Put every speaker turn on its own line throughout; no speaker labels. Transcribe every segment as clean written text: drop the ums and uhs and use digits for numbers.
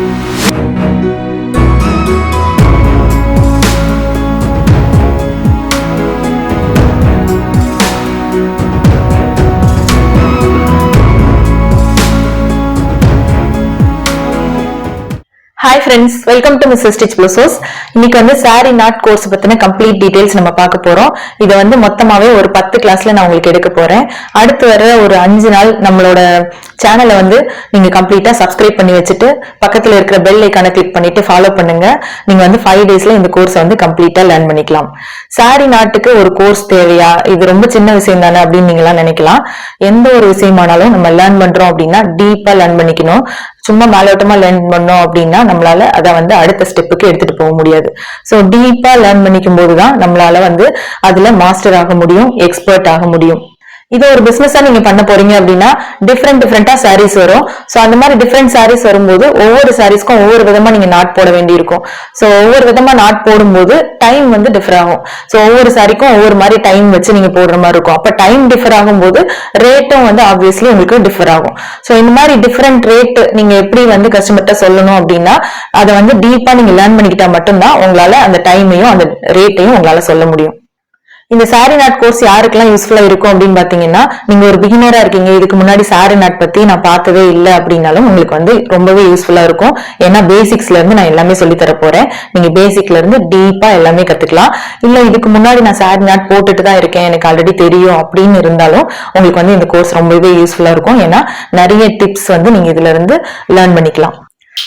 Hi friends, welcome to Mrs. Stitch Blouses. இன்னைக்கு வந்து saree knot course பத்தின complete details நம்ம பார்க்க போறோம். இத வந்து மொத்தமாவே ஒரு 10 கிளாஸ்ல நான் உங்களுக்கு எடுக்க போறேன். அடுத்து வர ஒரு 5 நாள் நம்மளோட சேனலை வந்து நீங்க கம்ப்ளீட்டா சப்ஸ்கிரைப் பண்ணி வச்சுட்டு பக்கத்துல இருக்கிற பெல் ஐகானை கிளிக் பண்ணிட்டு ஃபாலோ பண்ணுங்க. நீங்க வந்து 5 டேஸ்ல இந்த கோர்ஸ் வந்து கம்ப்ளீட்டா லேர்ன் பண்ணிக்கலாம். saree knotக்கு ஒரு கோர்ஸ் தேவையா? இது ரொம்ப சின்ன விஷயம் தானே அப்படின்னு நீங்கலாம் நினைக்கலாம். எந்த ஒரு விஷயமானாலும் நம்ம லேர்ன் பண்றோம் அப்படின்னா டீப்பா லேர்ன் பண்ணிக்கணும். சும்மா மேலோட்டமா லேர்ன் பண்ணோம் அப்படின்னா நம்மளால அதை வந்து அடுத்த ஸ்டெப்புக்கு எடுத்துட்டு போக முடியாது. சோ டீப்பா லேர்ன் பண்ணிக்கும் போதுதான் நம்மளால வந்து அதுல மாஸ்டர் ஆக முடியும், எக்ஸ்பர்ட் ஆக முடியும். இது ஒரு பிசினஸா நீங்க பண்ண போறீங்க அப்படின்னா டிஃப்ரெண்டா சாரீஸ் வரும். சோ அந்த மாதிரி டிஃப்ரெண்ட் சாரீஸ் வரும்போது ஒவ்வொரு சாரீஸ்க்கும் ஒவ்வொரு விதமா நீங்க நாட் போட வேண்டி இருக்கும். சோ ஒவ்வொரு விதமா நாட் போடும்போது டைம் வந்து டிஃபர் ஆகும். சோ ஒவ்வொரு சாரிக்கும் ஒவ்வொரு மாதிரி டைம் வச்சு நீங்க போடுற மாதிரி இருக்கும். அப்ப டைம் டிஃபர் ஆகும்போது ரேட்டும் வந்து ஆப்வியஸ்லி உங்களுக்கு டிஃபர் ஆகும். சோ இந்த மாதிரி டிஃபரெண்ட் ரேட் நீங்க எப்படி வந்து கஸ்டமர்கிட்ட சொல்லணும் அப்படின்னா அதை வந்து டீப்பா நீங்க லேர்ன் பண்ணிக்கிட்டா மட்டும்தான் உங்களால அந்த டைமையும் அந்த ரேட்டையும் உங்களால சொல்ல முடியும். இந்த saree knot கோர்ஸ் யாருக்கெல்லாம் யூஸ்ஃபுல்லா இருக்கும் அப்படின்னு பாத்தீங்கன்னா, நீங்க ஒரு பிகினரா இருக்கீங்க, இதுக்கு முன்னாடி saree knot பத்தி நான் பார்த்ததே இல்லை அப்படின்னாலும் உங்களுக்கு வந்து ரொம்பவே யூஸ்ஃபுல்லா இருக்கும். ஏன்னா பேசிக்ஸ்ல இருந்து நான் எல்லாமே சொல்லி தர போறேன். நீங்க பேசிக்ல இருந்து டீப்பா எல்லாமே கத்துக்கலாம். இல்ல இதுக்கு முன்னாடி நான் saree knot போட்டுட்டு தான் இருக்கேன், எனக்கு ஆல்ரெடி தெரியும் அப்படின்னு இருந்தாலும் உங்களுக்கு வந்து இந்த கோர்ஸ் ரொம்பவே யூஸ்ஃபுல்லா இருக்கும். ஏன்னா நிறைய டிப்ஸ் வந்து நீங்க இதுல இருந்து லேர்ன் பண்ணிக்கலாம்.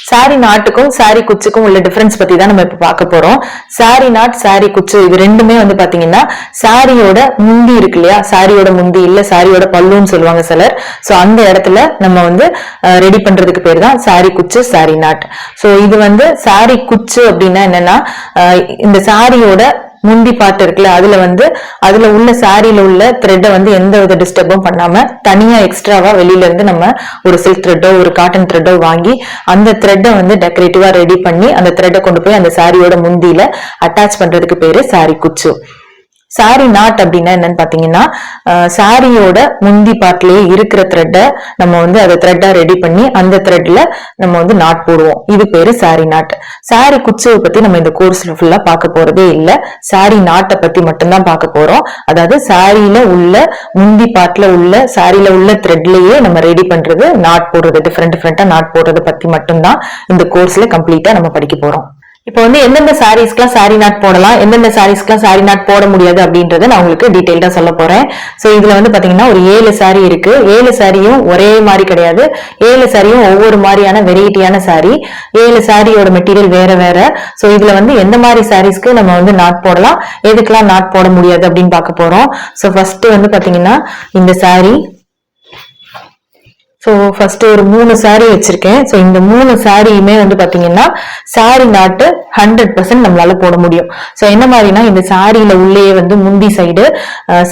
saree knotக்கும் saree குச்சுக்கும் உள்ள டிஃபரன்ஸ் பத்தி தான் நம்ம இப்ப பார்க்க போறோம். saree knot, saree குச்சு இது ரெண்டுமே வந்து பாத்தீங்கன்னா சாரியோட முந்தி இருக்கு இல்லையா, சாரியோட முந்தி இல்ல சாரியோட பல்லுன்னு சொல்லுவாங்க சிலர். சோ அந்த இடத்துல நம்ம வந்து ரெடி பண்றதுக்கு பேர் தான் saree குச்சு, saree knot. சோ இது வந்து saree குச்சு அப்படின்னா என்னன்னா, இந்த சாரியோட முந்தி பார்ட் இருக்குல்ல, அதுல உள்ள சாரியில உள்ள த்ரெட்டை வந்து எந்த வித டிஸ்டர்பும் பண்ணாம தனியா எக்ஸ்ட்ராவா வெளியில இருந்து நம்ம ஒரு சில்க் த்ரெட்டோ ஒரு காட்டன் த்ரெட்டோ வாங்கி அந்த த்ரெட்டை வந்து டெக்கரேட்டிவா ரெடி பண்ணி அந்த த்ரெட்டை கொண்டு போய் அந்த சாரியோட முந்தியில அட்டாச் பண்றதுக்கு பேரு saree குச்சு. saree knot அப்படின்னா என்னன்னு பாத்தீங்கன்னா, சாரியோட முந்தி பார்ட்லயே இருக்கிற த்ரெட்டை நம்ம வந்து அதை த்ரெட்டா ரெடி பண்ணி அந்த த்ரெட்ல நம்ம வந்து நாட் போடுவோம். இது பேரு saree knot. saree குச்சுவை பத்தி நம்ம இந்த கோர்ஸ்ல ஃபுல்லா பார்க்க போறதே இல்ல. saree knot பத்தி மட்டும்தான் பார்க்க போறோம். அதாவது சாரியில உள்ள முந்தி பார்ட்ல உள்ள சாரியில உள்ள த்ரெட்லயே நம்ம ரெடி பண்றது, நாட் போடுறது, டிஃப்ரெண்டா நாட் போடுறது பத்தி மட்டும்தான் இந்த கோர்ஸ்ல கம்ப்ளீட்டா நம்ம படிக்க போறோம். இப்போ வந்து எந்தெந்த சாரீஸ்க்குலாம் saree knot போடலாம், எந்தெந்த சாரீஸ்க்குலாம் saree knot போட முடியாது அப்படின்றத நான் உங்களுக்கு டீடைல்டா சொல்ல போறேன். சோ இதுல வந்து பாத்தீங்கன்னா ஒரு 7 சாரி இருக்கு. 7 சாரியும் ஒரே மாதிரி கிடையாது. 7 சாரியும் ஒவ்வொரு மாதிரியான வெரைட்டியான சாரி. 7 சாரியோட மெட்டீரியல் வேற வேற. சோ இதுல வந்து எந்த மாதிரி சாரீஸ்க்கு நம்ம வந்து நாட் போடலாம், எதுக்கெல்லாம் நாட் போட முடியாது அப்படின்னு பார்க்க போறோம். சோ ஃபர்ஸ்ட் வந்து பாத்தீங்கன்னா இந்த சாரி. சோ ஃபர்ஸ்ட் ஒரு 3 சாரி வச்சிருக்கேன். சோ இந்த 3 சாரியுமே வந்து பாத்தீங்கன்னா saree knot 100% நம்மளால போட முடியும். சோ என்ன மாதிரினா, இந்த சாரியில உள்ளே வந்து முந்தி சைடு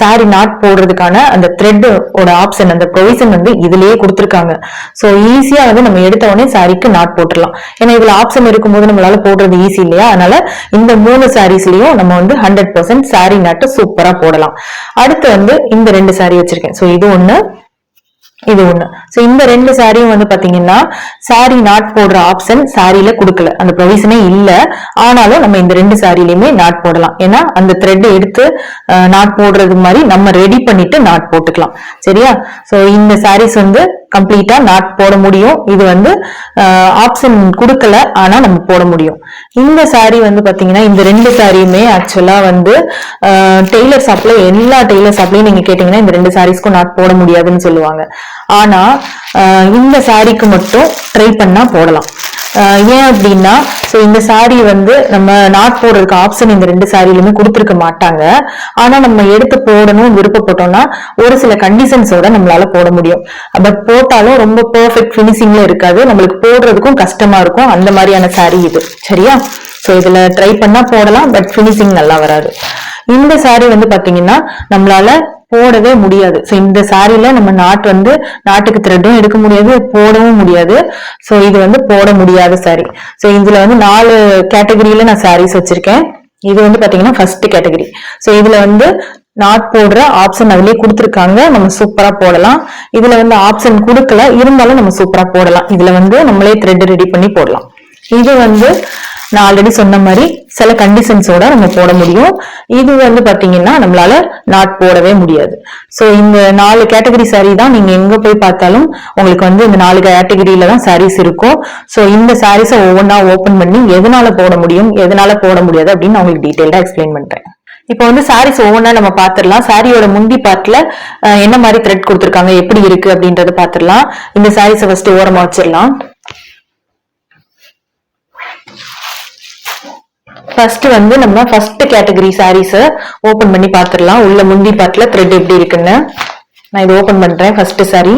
saree knot போடுறதுக்கான அந்த த்ரெட் ஓட ஆப்ஷன், அந்த ப்ரொவிஷன் வந்து இதுலயே கொடுத்திருக்காங்க. சோ ஈஸியா வந்து நம்ம எடுத்த உடனே சாரிக்கு நாட் போட்டுடலாம். ஏன்னா இதுல ஆப்ஷன் இருக்கும்போது நம்மளால போடுறது ஈஸி இல்லையா, அதனால இந்த 3 சாரீஸ்லயும் நம்ம வந்து 100% saree knot சூப்பரா போடலாம். அடுத்து வந்து இந்த 2 சாரி வச்சிருக்கேன். சோ இது ஒண்ணு, இது ஒண்ணு. சோ இந்த 2 சாரியும் வந்து பாத்தீங்கன்னா saree knot போடுற ஆப்ஷன் சாரியில கொடுக்கல, அந்த ப்ரொவிஷனே இல்ல. ஆனாலும் நம்ம இந்த 2 சாரியிலுமே நாட் போடலாம். ஏன்னா அந்த த்ரெட் எடுத்து நாட் போடுறது மாதிரி நம்ம ரெடி பண்ணிட்டு நாட் போட்டுக்கலாம். சரியா? சோ இந்த சாரீஸ் வந்து கம்ப்ளீட்டா நாட் போட முடியும். இது வந்து ஆப்ஷன் கொடுக்கல, ஆனா நம்ம போட முடியும். இந்த சாரி வந்து பாத்தீங்கன்னா இந்த 2 சாரியுமே ஆக்சுவலா வந்து டெய்லர் ஷாப்ல, எல்லா டெய்லர் ஷாப்லயும் நீங்க கேட்டீங்கன்னா இந்த 2 சாரீஸ்க்கும் நாட் போட முடியாதுன்னு சொல்லுவாங்க. ஆனா இந்த சாரிக்கு மட்டும் ட்ரை பண்ணா போடலாம். ஏன் அப்படின்னா, சோ இந்த சாரி வந்து நம்ம நாட் போடுறதுக்கு ஆப்ஷன் இந்த 2 சாரிலுமே கொடுத்திருக்க மாட்டாங்க. ஆனா நம்ம எடுத்து போடணும் விருப்பப்பட்டோம்னா ஒரு சில கண்டிஷன்ஸோட நம்மளால போட முடியும். பட் போட்டாலும் ரொம்ப பெர்ஃபெக்ட் பினிஷிங்ல இருக்காது, நம்மளுக்கு போடுறதுக்கும் கஷ்டமா இருக்கும். அந்த மாதிரியான சாரி இது. சரியா? சோ இதுல ட்ரை பண்ணா போடலாம், பட் பினிஷிங் நல்லா வராது. இந்த சாரி வந்து பாத்தீங்கன்னா நம்மளால போடவே முடியாது. சோ இந்த சாரியில நம்ம நாட்டுக்கு த்ரெட்டும் எடுக்க முடியாது, போடவும் முடியாது. சோ இது வந்து போட முடியாத சாரி. சோ இதுல வந்து 4 கேட்டகரியில நான் சாரீஸ் வச்சிருக்கேன். இது வந்து பாத்தீங்கன்னா ஃபர்ஸ்ட் கேட்டகரி. சோ இதுல வந்து நாட் போடுற ஆப்ஷன் அதுலயே கொடுத்துருக்காங்க, நம்ம சூப்பரா போடலாம். இதுல வந்து ஆப்ஷன் கொடுக்கல, இருந்தாலும் நம்ம சூப்பரா போடலாம். இதுல வந்து நம்மளே த்ரெட் ரெடி பண்ணி போடலாம். இது வந்து நான் ஆல்ரெடி சொன்ன மாதிரி சில கண்டிஷன்ஸோட நம்ம போட முடியும். இது வந்து பாத்தீங்கன்னா நம்மளால நாட் போடவே முடியாது. சோ இந்த 4 கேட்டகரி சாரீ தான் நீங்க எங்க போய் பார்த்தாலும் உங்களுக்கு வந்து இந்த 4 கேட்டகரியில தான் சாரீஸ் இருக்கும். சோ இந்த சாரீஸை ஒவ்வொன்றா ஓபன் பண்ணி எதனால போட முடியும் எதனால போட முடியாது அப்படின்னு நான் உங்களுக்கு டீடைல்டா எக்ஸ்பிளைன் பண்றேன். இப்போ வந்து சாரீஸ் ஒவ்வொன்றா நம்ம பாத்துடலாம். சாரியோட முந்தி பார்ட்ல என்ன மாதிரி த்ரெட் கொடுத்துருக்காங்க, எப்படி இருக்கு அப்படின்றத பாத்துடலாம். இந்த சாரீஸை ஃபர்ஸ்ட் ஓரமா வச்சிடலாம். ஃபர்ஸ்ட் வந்து நம்ம ஃபர்ஸ்ட் கேட்டகரி சாரீஸ் ஓபன் பண்ணி பாத்துடலாம். உள்ள முந்தி பார்ட்ல த்ரெட் எப்படி இருக்குன்னு நான் இது ஓபன் பண்றேன். ஃபர்ஸ்ட் சாரி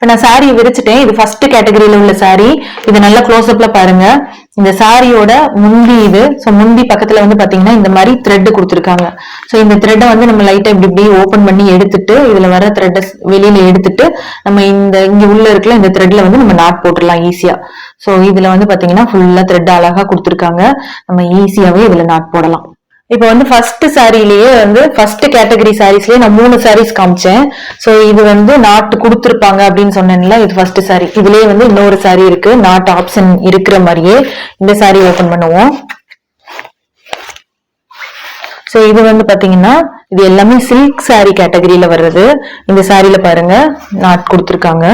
நான் சாரி விரிச்சிட்டேன். இது ஃபர்ஸ்ட் கேட்டகரியில உள்ள சாரி. இது நல்லா க்ளோஸ் அப்ல பாருங்க. இந்த சாரியோட முந்தி இது. சோ முந்தி பக்கத்துல வந்து பாத்தீங்கன்னா இந்த மாதிரி த்ரெட் கொடுத்துருக்காங்க. சோ இந்த த்ரெட்டை வந்து நம்ம லைட்டா இப்படி ஓபன் பண்ணி எடுத்துட்டு இதுல வர த்ரெட்டை வெளியில எடுத்துட்டு நம்ம இங்க உள்ள இருக்குல்ல இந்த த்ரெட்ல வந்து நம்ம நாட் போட்டுடலாம் ஈஸியா. சோ இதுல வந்து பாத்தீங்கன்னா ஃபுல்லா த்ரெட் அழகா கொடுத்துருக்காங்க. நம்ம ஈஸியாவே இதுல நாட் போடலாம். இப்ப வந்து ஃபர்ஸ்ட் சாரிலேயே வந்து ஃபர்ஸ்ட் கேட்டகரி சாரீஸ்லயே நான் 3 சாரீஸ் காமிச்சேன். சோ இது வந்து நாட் கொடுத்துருப்பாங்க அப்படின்னு சொன்னேன்ல, இது ஃபர்ஸ்ட் சாரி. இதுலயே வந்து இன்னொரு சாரி இருக்கு, நாட் ஆப்ஷன் இருக்கிற மாதிரியே. இந்த சாரி ஓபன் பண்ணுவோம். சோ இது வந்து பாத்தீங்கன்னா இது எல்லாமே சில்க் சாரி கேட்டகரியில வர்றது. இந்த சாரியில பாருங்க நாட் கொடுத்துருக்காங்க,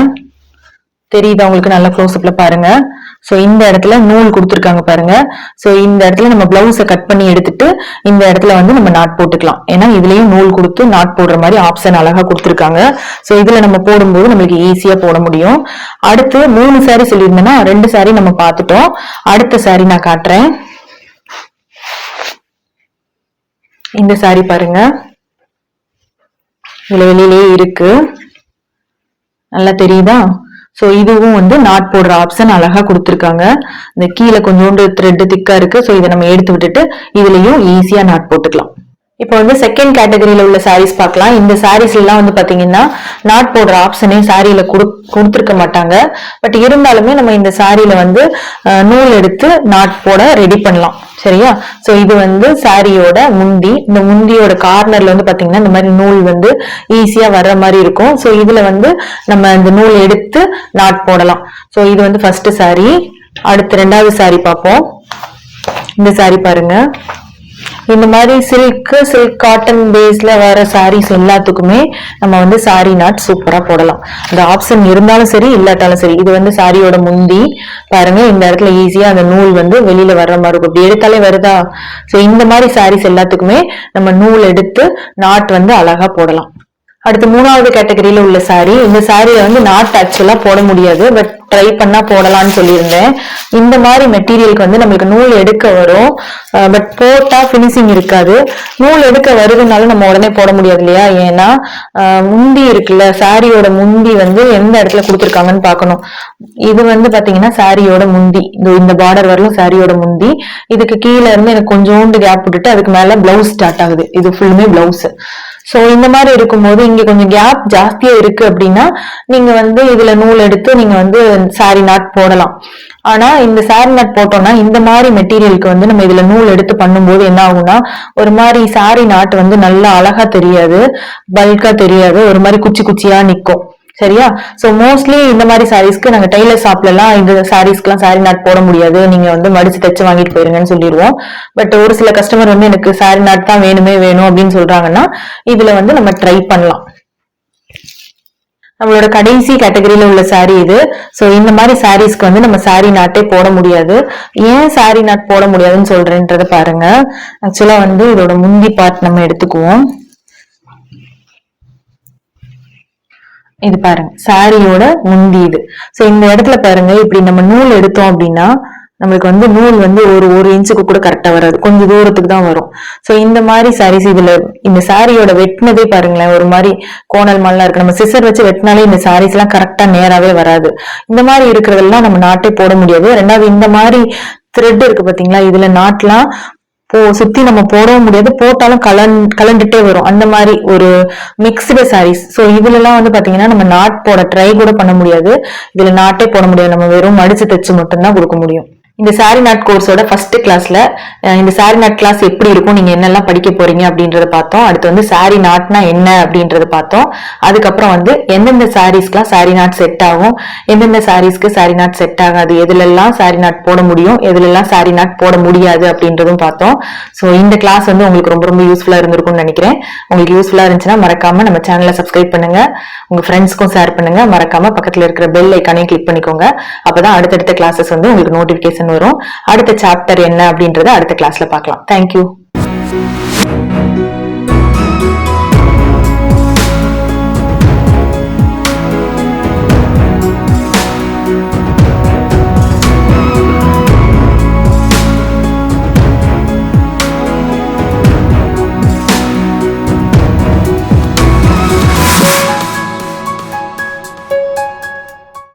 தெரியுதா உங்களுக்கு? நல்லா க்ளோஸ் அப்ல பாருங்க. சோ இந்த இடத்துல நூல் கொடுத்துருக்காங்க பாருங்க. சோ இந்த இடத்துல நம்ம பிளவுஸை கட் பண்ணி எடுத்துட்டு இந்த இடத்துல வந்து நம்ம நாட் போட்டுக்கலாம். ஏன்னா இதுலயும் நூல் கொடுத்து நாட் போடுற மாதிரி ஆப்ஷன் அழகா கொடுத்துருக்காங்க. சோ இதுல நம்ம போடும்போது நம்மளுக்கு ஈஸியா போட முடியும். அடுத்து 3 சாரி சொல்லியிருந்தேன்னா 2 சாரி நம்ம பார்த்துட்டோம். அடுத்த சாரி நான் காட்டுறேன். இந்த சாரி பாருங்க, இதுல வெளியிலேயே இருக்கு, நல்லா தெரியுதா? சோ இதுவும் வந்து நாட் போடுற ஆப்ஷன் அழகா கொடுத்துருக்காங்க. இந்த கீழே கொஞ்சோண்டு த்ரெட் திக்கா இருக்கு. சோ இதை நம்ம எடுத்து விட்டுட்டு இதுலயும் ஈஸியா நாட் போட்டுக்கலாம். இப்போ வந்து செகண்ட் கேட்டகரியில உள்ள சாரீஸ் பார்க்கலாம். இந்த சாரீஸ் எல்லாம் வந்து பாத்தீங்கன்னா நாட் போடுற ஆப்ஷனே சாரியில கொடுத்துருக்க மாட்டாங்க. பட் இருந்தாலுமே நம்ம இந்த சாரியில வந்து நூல் எடுத்து நாட் போட ரெடி பண்ணலாம். சரியா? சோ இது வந்து சாரியோட முந்தி. இந்த முந்தியோட கார்னர்ல வந்து பாத்தீங்கன்னா இந்த மாதிரி நூல் வந்து ஈஸியா வர்ற மாதிரி இருக்கும். சோ இதுல வந்து நம்ம இந்த நூல் எடுத்து நாட் போடலாம். சோ இது வந்து ஃபர்ஸ்ட் சாரி. அடுத்து 2வது சாரி பார்ப்போம். இந்த சாரி பாருங்க, இந்த மாதிரி சில்க் காட்டன் பேஸ்ல வர சாரீஸ் எல்லாத்துக்குமே நம்ம வந்து சாரி நாட் சூப்பரா போடலாம். அந்த ஆப்ஷன் இருந்தாலும் சரி இல்லாட்டாலும் சரி. இது வந்து சாரியோட முந்தி பாருங்க, இந்த இடத்துல ஈஸியா அந்த நூல் வந்து வெளியில வர்ற மாதிரி இருக்கும். இப்படி எடுத்தாலே வருதா? சோ இந்த மாதிரி சாரீஸ் எல்லாத்துக்குமே நம்ம நூல் எடுத்து நாட் வந்து அழகா போடலாம். அடுத்து 3வது கேட்டகரியில உள்ள சாரி. இந்த சாரியில வந்து நாட் ஆக்சுவலா போட முடியாது, பட் ட்ரை பண்ணா போடலாம்னு சொல்லியிருந்தேன். இந்த மாதிரி மெட்டீரியலுக்கு வந்து நம்மளுக்கு நூல் எடுக்க வரும், பட் போட்டா பினிஷிங் இருக்காது. நூல் எடுக்க வருதுனாலும் நம்ம உடனே போட முடியாது இல்லையா? ஏன்னா முந்தி இருக்குல்ல, சாரியோட முந்தி வந்து எந்த இடத்துல கொடுத்துருக்காங்கன்னு பாக்கணும். இது வந்து பாத்தீங்கன்னா சாரியோட முந்தி, இந்த பார்டர் வரலும் சாரியோட முந்தி. இதுக்கு கீழே இருந்து எனக்கு கொஞ்சோண்டு கேப் விட்டுட்டு அதுக்கு மேல பிளவுஸ் ஸ்டார்ட் ஆகுது. இது ஃபுல்லுமே பிளவுஸ். சோ இந்த மாதிரி இருக்கும்போது இங்க கொஞ்சம் கேப் ஜாஸ்தியா இருக்கு அப்படின்னா நீங்க வந்து இதுல நூல் எடுத்து நீங்க வந்து சாரி நாட் போடலாம். ஆனா இந்த சாரி நாட் போட்டோம்னா இந்த மாதிரி மெட்டீரியலுக்கு வந்து நம்ம இதுல நூல் எடுத்து பண்ணும்போது என்ன ஆகும்னா ஒரு மாதிரி சாரி நாட் வந்து நல்லா அழகா தெரியாது, பல்கா தெரியாது, ஒரு மாதிரி குச்சி குச்சியா நிக்கும். சரியா? சோ மோஸ்ட்லி இந்த மாதிரி சாரீஸ்க்கு நாங்க டெய்லர் ஷாப்ல எல்லாம் இந்த சாரீஸ்க்கு எல்லாம் சாரி நாட் போட முடியாது, நீங்க வந்து மடிச்சு தைச்சு வாங்கிட்டு போயிருங்கன்னு சொல்லிடுவோம். பட் ஒரு சில கஸ்டமர் வந்து எனக்கு சாரி நாட் தான் வேணும் அப்படின்னு சொல்றாங்கன்னா இதுல வந்து நம்ம ட்ரை பண்ணலாம். நம்மளோட கடைசி கேட்டகரியில உள்ள சாரி இது. சோ இந்த மாதிரி சாரீஸ்க்கு வந்து நம்ம சாரி நாட்டே போட முடியாது. ஏன் சாரி நாட் போட முடியாதுன்னு சொல்றேன்றத பாருங்க. ஆக்சுவலா வந்து இதோட முந்தி பார்ட் நம்ம எடுத்துக்குவோம். இது பாருங்க சாரியோட முந்தி இது. சோ இந்த இடத்துல பாருங்க, இப்படி நம்ம நூல் எடுத்தோம் அப்படின்னா நம்மளுக்கு வந்து நூல் வந்து ஒரு இன்ச்சுக்கு கூட கரெக்டா வராது, கொஞ்சம் தூரத்துக்கு தான் வரும். சோ இந்த மாதிரி சாரீஸ் இதுல இந்த சாரியோட வெட்டினதே பாருங்களேன், ஒரு மாதிரி கோணல் மாலாம் இருக்கு. நம்ம சிசர் வச்சு வெட்டினாலே இந்த சாரீஸ் எல்லாம் கரெக்டா நேராவே வராது. இந்த மாதிரி இருக்கிறதெல்லாம் நம்ம நாட்டே போட முடியாது. ரெண்டாவது இந்த மாதிரி த்ரெட் இருக்கு பாத்தீங்களா, இதுல நாட்லாம் சுத்தி நம்ம போடவும் முடியாது, போட்டாலும் கலண்டுட்டே வரும். அந்த மாதிரி ஒரு மிக்ஸ்டு சாரீஸ். ஸோ இதுல எல்லாம் வந்து பாத்தீங்கன்னா நம்ம நாட் போட ட்ரை கூட பண்ண முடியாது. இதுல நாட்டே போட முடியாது, நம்ம வெறும் மடிச்சு தைச்சு மட்டும்தான் கொடுக்க முடியும். இந்த சாரி நாட் கோர்ஸோட ஃபர்ஸ்ட் கிளாஸ்ல இந்த சாரி நாட் கிளாஸ் எப்படி இருக்கும், நீங்க என்னெல்லாம் படிக்க போறீங்க அப்படின்றத பார்த்தோம். அடுத்து வந்து சாரி நாட்னா என்ன அப்படின்றத பார்த்தோம். அதுக்கப்புறம் வந்து எந்தெந்த சாரீஸ்க்குலாம் சாரி நாட் செட் ஆகும், எந்தெந்த சாரீஸ்க்கு சாரி நாட் செட் ஆகாது, எதுலெல்லாம் சாரி நாட் போட முடியும், எதுலெல்லாம் சாரி நாட் போட முடியாது அப்படின்றதும் பார்த்தோம். ஸோ இந்த கிளாஸ் வந்து உங்களுக்கு ரொம்ப ரொம்ப யூஸ்ஃபுல்லா இருந்திருக்கும்னு நினைக்கிறேன். உங்களுக்கு யூஸ்ஃபுல்லா இருந்துச்சுன்னா மறக்காம நம்ம சேனலை சப்ஸ்கிரைப் பண்ணுங்க, உங்க ஃப்ரெண்ட்ஸ்க்கும் ஷேர் பண்ணுங்க, மறக்காம பக்கத்துல இருக்கிற பெல் ஐக்கானையும் கிளிக் பண்ணிக்கோங்க. அப்பதான் அடுத்தடுத்த கிளாஸஸ் வந்து உங்களுக்கு நோட்டிபிகேஷன் வரும். அடுத்த சாப்டர் என்ன அப்படின்றத அடுத்த கிளாஸ்ல பார்க்கலாம். தேங்க்யூ.